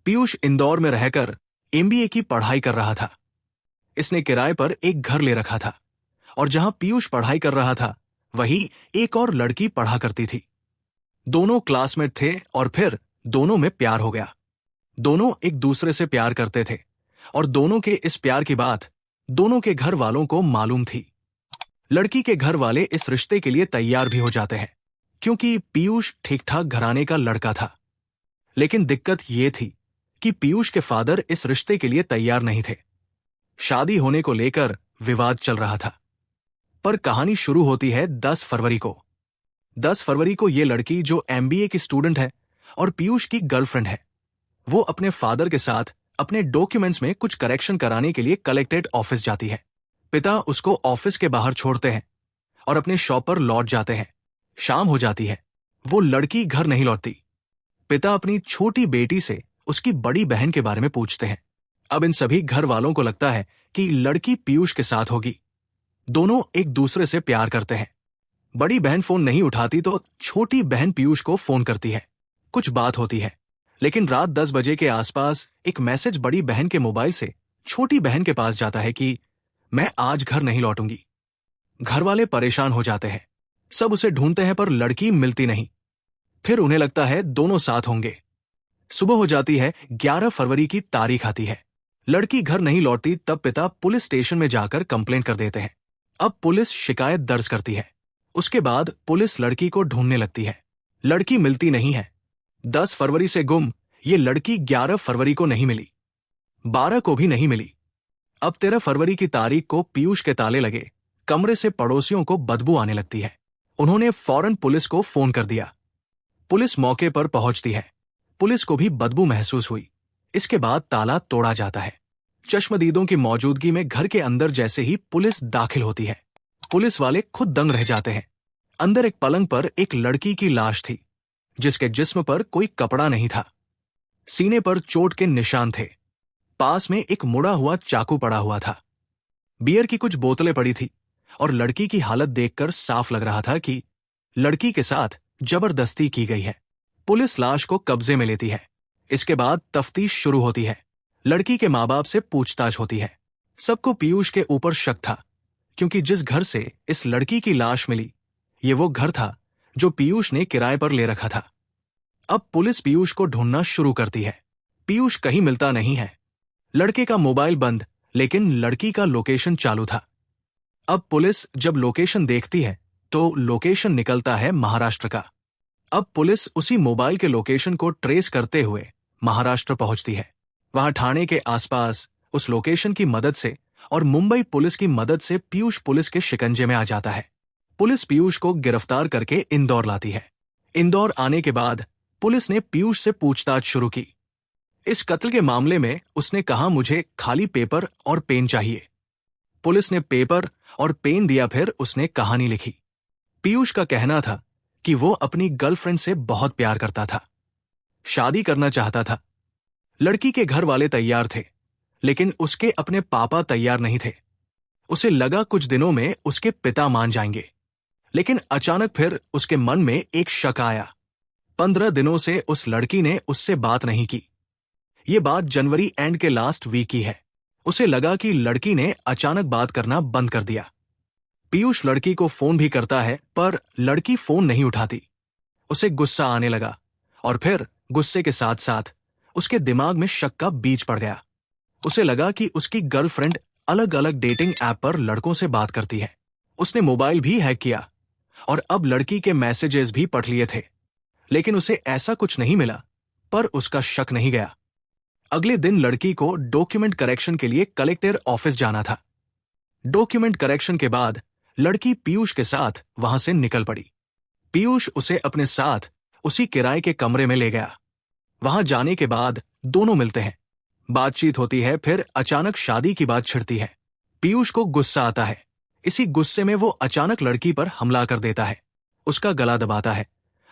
पीयूष इंदौर में रहकर एमबीए की पढ़ाई कर रहा था। इसने किराए पर एक घर ले रखा था और जहां पीयूष पढ़ाई कर रहा था वहीं एक और लड़की पढ़ा करती थी। दोनों क्लासमेट थे और फिर दोनों में प्यार हो गया। दोनों एक दूसरे से प्यार करते थे और दोनों के इस प्यार की बात दोनों के घर वालों को मालूम थी। लड़की के घर वाले इस रिश्ते के लिए तैयार भी हो जाते हैं क्योंकि पीयूष ठीक ठाक घराने का लड़का था। लेकिन दिक्कत ये थी कि पीयूष के फादर इस रिश्ते के लिए तैयार नहीं थे। शादी होने को लेकर विवाद चल रहा था। पर कहानी शुरू होती है 10 फरवरी को। 10 फरवरी को ये लड़की जो एमबीए की स्टूडेंट है और पीयूष की गर्लफ्रेंड है, वो अपने फादर के साथ अपने डॉक्यूमेंट्स में कुछ करेक्शन कराने के लिए कलेक्टेड ऑफिस जाती है। पिता उसको ऑफिस के बाहर छोड़ते हैं और अपने शॉप पर लौट जाते हैं। शाम हो जाती है, वो लड़की घर नहीं लौटती। पिता अपनी छोटी बेटी से उसकी बड़ी बहन के बारे में पूछते हैं। अब इन सभी घर वालों को लगता है कि लड़की पीयूष के साथ होगी। दोनों एक दूसरे से प्यार करते हैं। बड़ी बहन फोन नहीं उठाती तो छोटी बहन पीयूष को फोन करती है। कुछ बात होती है, लेकिन रात 10 बजे के आसपास एक मैसेज बड़ी बहन के मोबाइल से छोटी बहन के पास जाता है कि मैं आज घर नहीं लौटूंगी। घर वाले परेशान हो जाते हैं। सब उसे ढूंढते हैं पर लड़की मिलती नहीं। फिर उन्हें लगता है दोनों साथ होंगे। सुबह हो जाती है। 11 फरवरी की तारीख आती है। लड़की घर नहीं लौटती तब पिता पुलिस स्टेशन में जाकर कंप्लेंट कर देते हैं। अब पुलिस शिकायत दर्ज करती है। उसके बाद पुलिस लड़की को ढूंढने लगती है। लड़की मिलती नहीं है। 10 फरवरी से गुम ये लड़की 11 फरवरी को नहीं मिली, 12 को भी नहीं मिली। अब 13 फरवरी की तारीख को पीयूष के ताले लगे कमरे से पड़ोसियों को बदबू आने लगती है। उन्होंने फौरन पुलिस को फोन कर दिया। पुलिस मौके पर पहुंचती है। पुलिस को भी बदबू महसूस हुई। इसके बाद ताला तोड़ा जाता है। चश्मदीदों की मौजूदगी में घर के अंदर जैसे ही पुलिस दाखिल होती है, पुलिस वाले खुद दंग रह जाते हैं। अंदर एक पलंग पर एक लड़की की लाश थी जिसके जिस्म पर कोई कपड़ा नहीं था। सीने पर चोट के निशान थे। पास में एक मुड़ा हुआ चाकू पड़ा हुआ था। बियर की कुछ बोतलें पड़ी थी और लड़की की हालत देखकर साफ लग रहा था कि लड़की के साथ जबरदस्ती की गई है। पुलिस लाश को कब्जे में लेती है। इसके बाद तफ्तीश शुरू होती है। लड़की के माँ बाप से पूछताछ होती है। सबको पीयूष के ऊपर शक था क्योंकि जिस घर से इस लड़की की लाश मिली ये वो घर था जो पीयूष ने किराए पर ले रखा था। अब पुलिस पीयूष को ढूंढना शुरू करती है। पीयूष कहीं मिलता नहीं है। लड़के का मोबाइल बंद, लेकिन लड़की का लोकेशन चालू था। अब पुलिस जब लोकेशन देखती है तो लोकेशन निकलता है महाराष्ट्र का। अब पुलिस उसी मोबाइल के लोकेशन को ट्रेस करते हुए महाराष्ट्र पहुंचती है। वहां ठाणे के आसपास उस लोकेशन की मदद से और मुंबई पुलिस की मदद से पीयूष पुलिस के शिकंजे में आ जाता है। पुलिस पीयूष को गिरफ्तार करके इंदौर लाती है। इंदौर आने के बाद पुलिस ने पीयूष से पूछताछ शुरू की। इस कत्ल के मामले में उसने कहा, मुझे खाली पेपर और पेन चाहिए। पुलिस ने पेपर और पेन दिया, फिर उसने कहानी लिखी। पीयूष का कहना था कि वो अपनी गर्लफ्रेंड से बहुत प्यार करता था, शादी करना चाहता था। लड़की के घर वाले तैयार थे, लेकिन उसके अपने पापा तैयार नहीं थे। उसे लगा कुछ दिनों में उसके पिता मान जाएंगे, लेकिन अचानक फिर उसके मन में एक शक आया। 15 दिनों से उस लड़की ने उससे बात नहीं की। ये बात जनवरी एंड के लास्ट वीक की है। उसे लगा कि लड़की ने अचानक बात करना बंद कर दिया। पीयूष लड़की को फोन भी करता है पर लड़की फोन नहीं उठाती। उसे गुस्सा आने लगा और फिर गुस्से के साथ साथ उसके दिमाग में शक का बीज पड़ गया। उसे लगा कि उसकी गर्लफ्रेंड अलग अलग डेटिंग ऐप पर लड़कों से बात करती है। उसने मोबाइल भी हैक किया और अब लड़की के मैसेजेस भी पढ़ लिए थे, लेकिन उसे ऐसा कुछ नहीं मिला। पर उसका शक नहीं गया। अगले दिन लड़की को डॉक्यूमेंट करेक्शन के लिए कलेक्टर ऑफिस जाना था। डॉक्यूमेंट करेक्शन के बाद लड़की पीयूष के साथ वहां से निकल पड़ी। पीयूष उसे अपने साथ उसी किराए के कमरे में ले गया। वहां जाने के बाद दोनों मिलते हैं, बातचीत होती है। फिर अचानक शादी की बात छिड़ती है। पीयूष को गुस्सा आता है। इसी गुस्से में वो अचानक लड़की पर हमला कर देता है, उसका गला दबाता है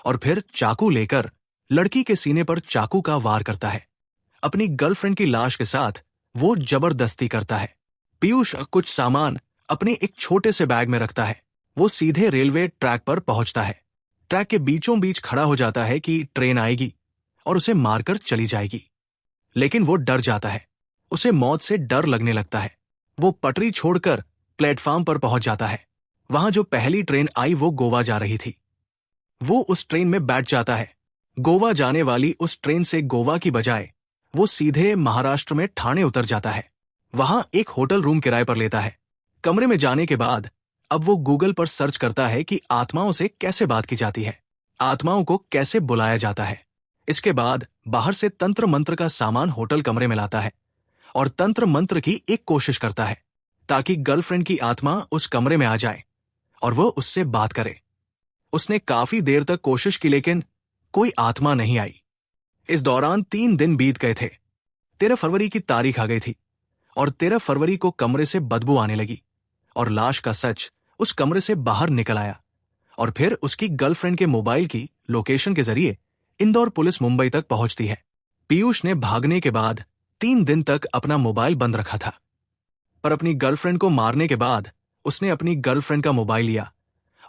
और फिर चाकू लेकर लड़की के सीने पर चाकू का वार करता है। अपनी गर्लफ्रेंड की लाश के साथ वो जबरदस्ती करता है। पीयूष कुछ सामान अपने एक छोटे से बैग में रखता है। वो सीधे रेलवे ट्रैक पर पहुंचता है। ट्रैक के बीचों बीच खड़ा हो जाता है कि ट्रेन आएगी और उसे मारकर चली जाएगी। लेकिन वो डर जाता है। उसे मौत से डर लगने लगता है। वो पटरी छोड़कर प्लेटफॉर्म पर पहुंच जाता है। वहां जो पहली ट्रेन आई वो गोवा जा रही थी। वो उस ट्रेन में बैठ जाता है। गोवा जाने वाली उस ट्रेन से गोवा की बजाय वो सीधे महाराष्ट्र में ठाणे उतर जाता है। वहां एक होटल रूम किराए पर लेता है। कमरे में जाने के बाद अब वो गूगल पर सर्च करता है कि आत्माओं से कैसे बात की जाती है, आत्माओं को कैसे बुलाया जाता है। इसके बाद बाहर से तंत्र मंत्र का सामान होटल कमरे में लाता है और तंत्र मंत्र की एक कोशिश करता है ताकि गर्लफ्रेंड की आत्मा उस कमरे में आ जाए और वो उससे बात करे। उसने काफी देर तक कोशिश की लेकिन कोई आत्मा नहीं आई। इस दौरान 3 दिन बीत गए थे। 13 फरवरी की तारीख आ गई थी और 13 फरवरी को कमरे से बदबू आने लगी और लाश का सच उस कमरे से बाहर निकल आया। और फिर उसकी गर्लफ्रेंड के मोबाइल की लोकेशन के जरिए इंदौर पुलिस मुंबई तक पहुंचती है। पीयूष ने भागने के बाद 3 दिन तक अपना मोबाइल बंद रखा था, पर अपनी गर्लफ्रेंड को मारने के बाद उसने अपनी गर्लफ्रेंड का मोबाइल लिया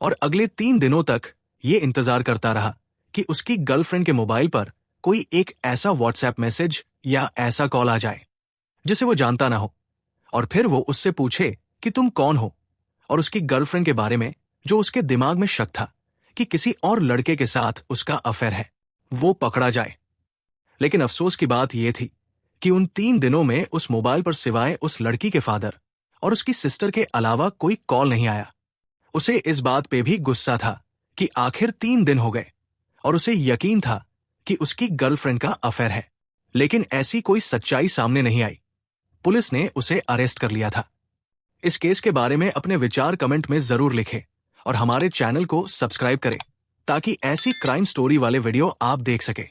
और अगले 3 दिनों तक ये इंतजार करता रहा कि उसकी गर्लफ्रेंड के मोबाइल पर कोई एक ऐसा व्हाट्सएप मैसेज या ऐसा कॉल आ जाए जिसे वो जानता ना हो और फिर वो उससे पूछे कि तुम कौन हो, और उसकी गर्लफ्रेंड के बारे में जो उसके दिमाग में शक था कि किसी और लड़के के साथ उसका अफेयर है, वो पकड़ा जाए। लेकिन अफसोस की बात यह थी कि उन 3 दिनों में उस मोबाइल पर सिवाय उस लड़की के फादर और उसकी सिस्टर के अलावा कोई कॉल नहीं आया। उसे इस बात पे भी गुस्सा था कि आखिर 3 दिन हो गए और उसे यकीन था कि उसकी गर्लफ्रेंड का अफेयर है, लेकिन ऐसी कोई सच्चाई सामने नहीं आई। पुलिस ने उसे अरेस्ट कर लिया था। इस केस के बारे में अपने विचार कमेंट में जरूर लिखें और हमारे चैनल को सब्सक्राइब करें ताकि ऐसी क्राइम स्टोरी वाले वीडियो आप देख सकें।